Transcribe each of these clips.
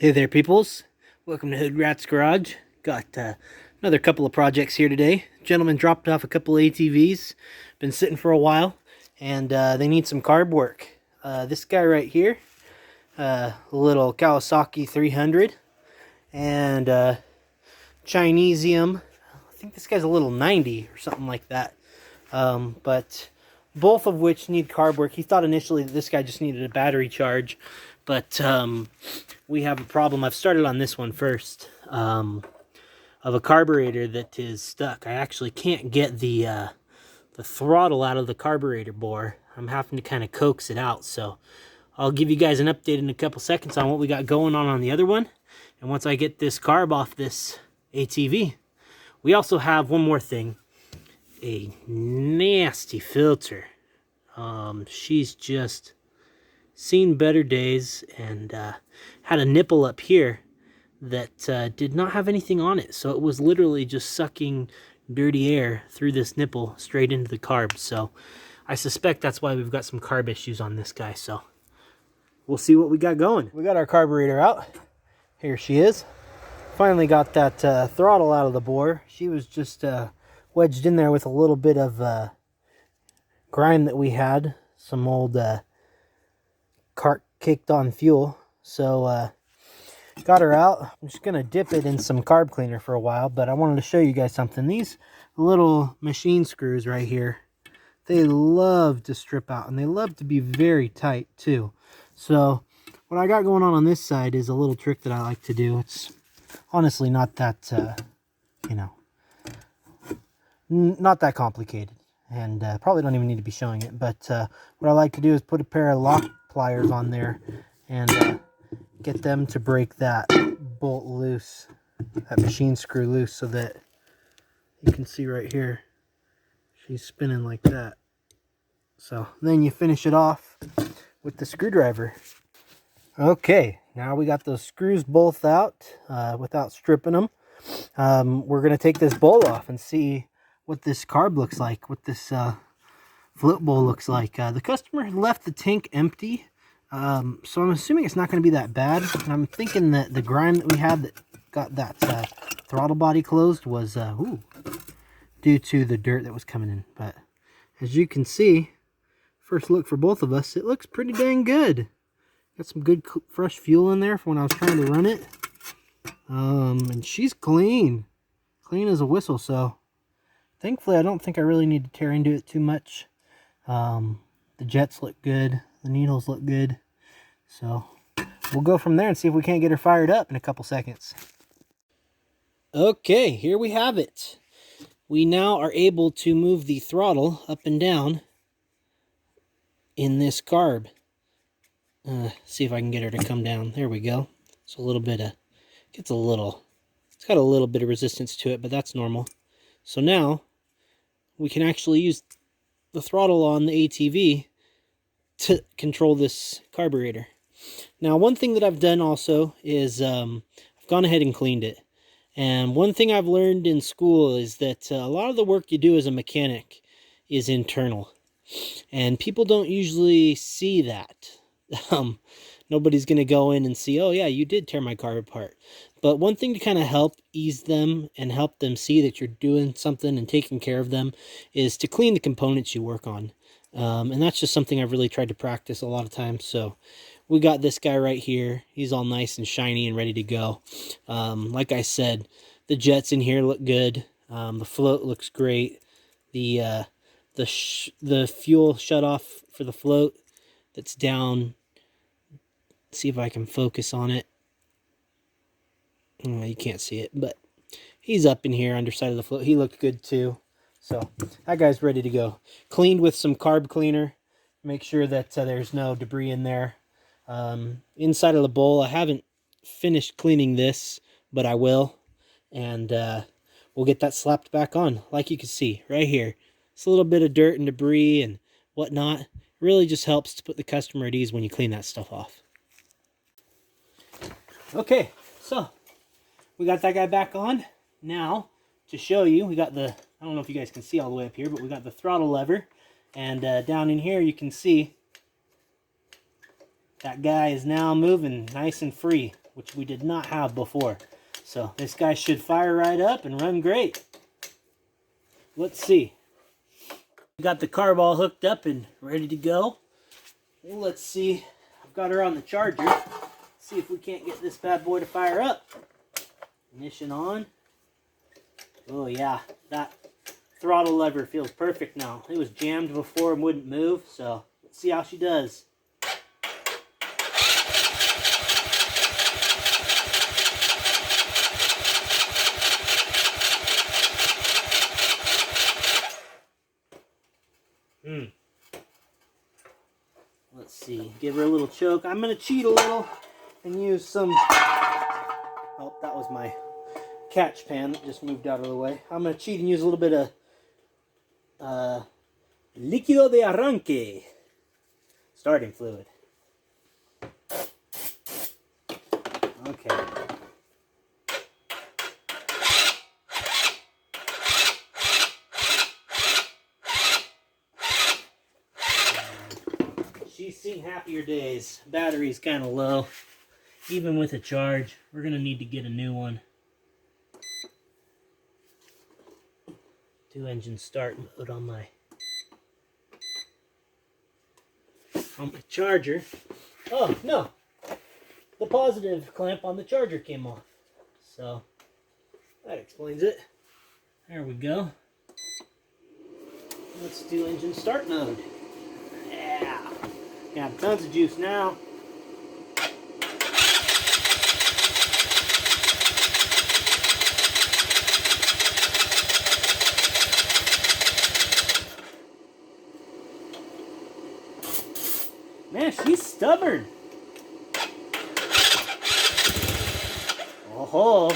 Hey there, peoples. Welcome to Hood Rat's Garage. Got another couple of projects here today. Gentleman dropped off a couple of ATVs. Been sitting for a while, and they need some carb work. This guy right here, a little Kawasaki 300, and Chinesium. I think this guy's a little 90 or something like that. But both of which need carb work. He thought initially that this guy just needed a battery charge, but we have a problem. I've started on this one first, of a carburetor that is stuck. I actually can't get the throttle out of the carburetor bore. I'm having to kind of coax it out, so I'll give you guys an update in a couple seconds on what we got going on the other one. And once I get this carb off this ATV, we also have one more thing. A nasty filter. She's just seen better days, and had a nipple up here that did not have anything on it, so it was literally just sucking dirty air through this nipple straight into the carb. So I suspect that's why we've got some carb issues on this guy. So we'll see what we got going. We got our carburetor out. Here she is. Finally got that throttle out of the bore. She was just wedged in there with a little bit of grime that we had, some old cart caked on fuel. So got her out. I'm just gonna dip it in some carb cleaner for a while, but I wanted to show you guys something. These little machine screws right here, they love to strip out, and they love to be very tight too. So what I got going on this side is a little trick that I like to do. It's honestly not that not that complicated, and probably don't even need to be showing it. But what I like to do is put a pair of lock pliers on there and get them to break that bolt loose, that machine screw loose, so that you can see right here she's spinning like that. So then you finish it off with the screwdriver. Okay, now we got those screws both out without stripping them. We're gonna take this bowl off and see what this carb looks like, what this float bowl looks like. The customer left the tank empty, so I'm assuming it's not going to be that bad. And I'm thinking that the grime that we had that got that throttle body closed was due to the dirt that was coming in. But as you can see, first look for both of us, it looks pretty dang good. Got some good fresh fuel in there for when I was trying to run it. And she's clean as a whistle. So thankfully, I don't think I really need to tear into it too much. The jets look good. The needles look good. So we'll go from there and see if we can't get her fired up in a couple seconds. Okay, here we have it. We now are able to move the throttle up and down in this carb. See if I can get her to come down. There we go. It's a little bit of, it's got a little bit of resistance to it, but that's normal. So now we can actually use the throttle on the ATV to control this carburetor. Now, one thing that I've done also is I've gone ahead and cleaned it. And one thing I've learned in school is that a lot of the work you do as a mechanic is internal. And people don't usually see that. Nobody's going to go in and see, oh yeah, you did tear my carb apart. But one thing to kind of help ease them and help them see that you're doing something and taking care of them is to clean the components you work on. And that's just something I've really tried to practice a lot of times. So we got this guy right here. He's all nice and shiny and ready to go. Like I said, the jets in here look good. The float looks great. The fuel shut off for the float that's down. Let's see if I can focus on it. You can't see it, but he's up in here underside of the float. He looked good too. So that guy's ready to go. Cleaned with some carb cleaner. Make sure that there's no debris in there. Inside of the bowl, I haven't finished cleaning this, but I will. And we'll get that slapped back on. Like you can see right here. It's a little bit of dirt and debris and whatnot. It really just helps to put the customer at ease when you clean that stuff off. Okay, so we got that guy back on. Now, to show you, we got the, I don't know if you guys can see all the way up here, but we got the throttle lever. And down in here you can see that guy is now moving nice and free, which we did not have before. So this guy should fire right up and run great. Let's see. We got the carb all hooked up and ready to go. Well, let's see. I've got her on the charger. Let's see if we can't get this bad boy to fire up. Ignition on. Oh yeah, that throttle lever feels perfect now. It was jammed before and wouldn't move, so let's see how she does. Let's see, give her a little choke. I'm going to cheat a little and use some... Oh, that was my catch pan that just moved out of the way. I'm going to cheat and use a little bit of líquido de arranque. Starting fluid. Okay. She's seen happier days. Battery's kind of low. Even with a charge, we're going to need to get a new one. 2-engine start mode on my charger. Oh, no. The positive clamp on the charger came off. So, that explains it. There we go. Let's do engine start mode. Yeah. Got tons of juice now. Man, she's stubborn. Oh-ho.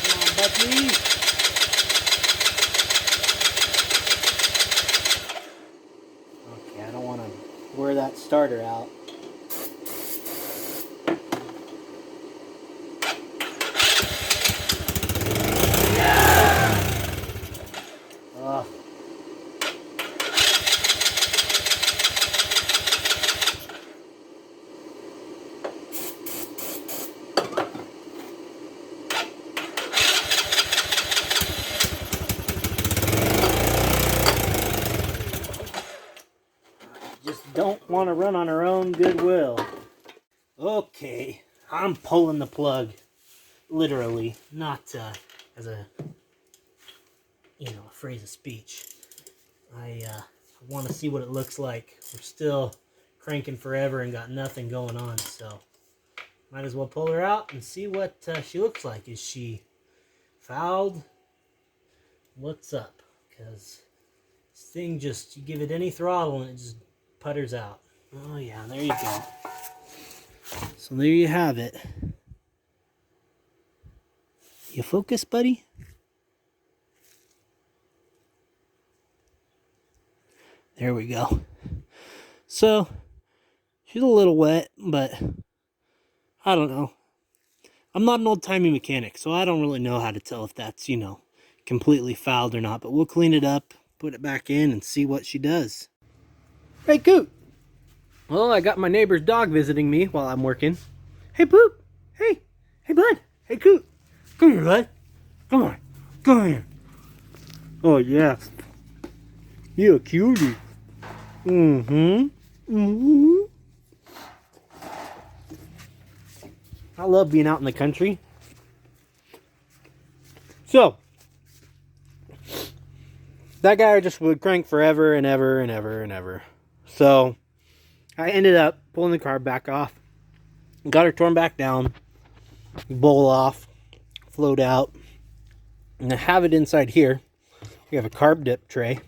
Come on, Bucky. Okay, I don't want to wear that starter out. Don't want to run on her own goodwill. Okay, I'm pulling the plug, literally, not as a, a phrase of speech. I want to see what it looks like. We're still cranking forever and got nothing going on, so might as well pull her out and see what she looks like. Is she fouled? What's up? Because this thing just, you give it any throttle and it just putters out. Oh yeah, there you go. So there you have it. You focus, buddy? There we go. So she's a little wet, but I don't know. I'm not an old-timey mechanic, so I don't really know how to tell if that's, completely fouled or not. But we'll clean it up, put it back in, and see what she does. Hey, Coot. Well, I got my neighbor's dog visiting me while I'm working. Hey, Poop. Hey. Hey, bud. Hey, Coot. Come here, bud. Come on. Come here. Oh, yes. You a cutie. I love being out in the country. So, that guy just would crank forever and ever and ever and ever. So, I ended up pulling the carb back off. Got her torn back down. Bowl off. Flowed out. And I have it inside here. We have a carb dip tray.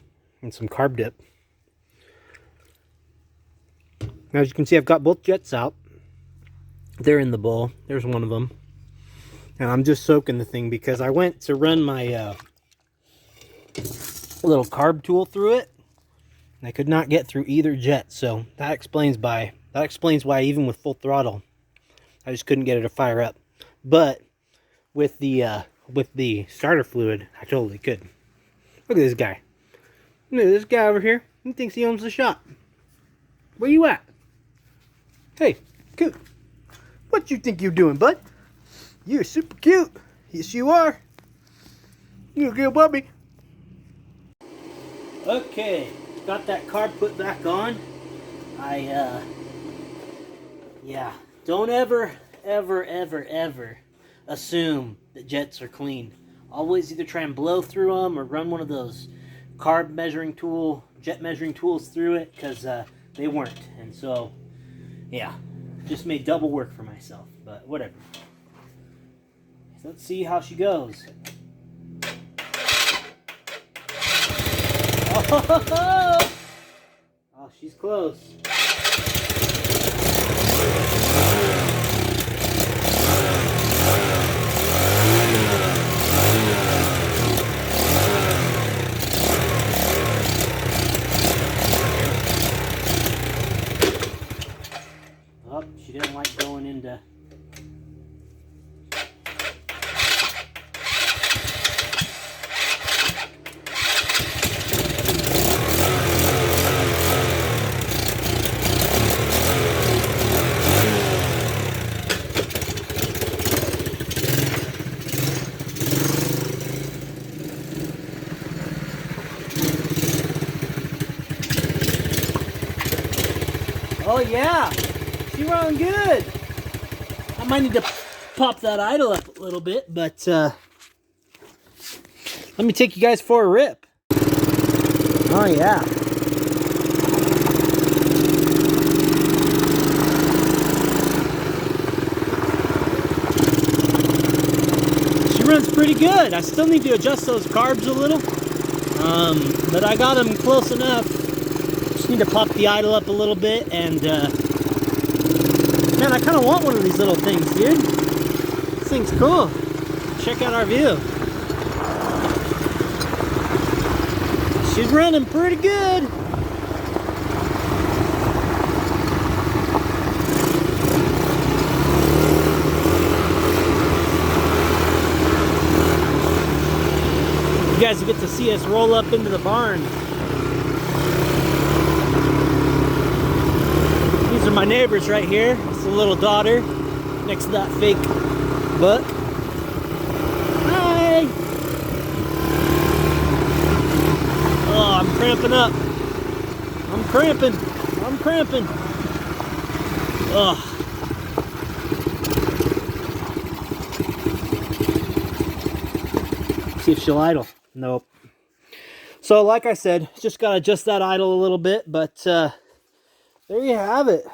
And some carb dip. As you can see, I've got both jets out. They're in the bowl. There's one of them. And I'm just soaking the thing because I went to run my little carb tool through it. And I could not get through either jet. So that explains why even with full throttle, I just couldn't get it to fire up. But with the starter fluid, I totally could. Look at this guy. Look at this guy over here. He thinks he owns the shop. Where you at? Hey, cute. What you think you're doing, bud? You're super cute. Yes, you are. You're a good puppy. Okay, got that carb put back on. Yeah, don't ever assume that jets are clean. Always either try and blow through them or run one of those carb measuring tool, jet measuring tools through it, because they weren't. And so, yeah, just made double work for myself, but whatever. So let's see how she goes. Oh, oh, she's close. Oh, she didn't like going into... Oh yeah, she running good. I might need to pop that idle up a little bit, but let me take you guys for a rip. Oh yeah. She runs pretty good. I still need to adjust those carbs a little, but I got them close enough. Need to pop the idle up a little bit, and man, I kind of want one of these little things, dude. This thing's cool. Check out our view. She's running pretty good. You guys will get to see us roll up into the barn. These are my neighbors right here. It's the little daughter next to that fake buck. Hi! Oh, I'm cramping up. I'm cramping. I'm cramping. Oh. See if she'll idle. Nope. So like I said, just gotta adjust that idle a little bit, but there you have it.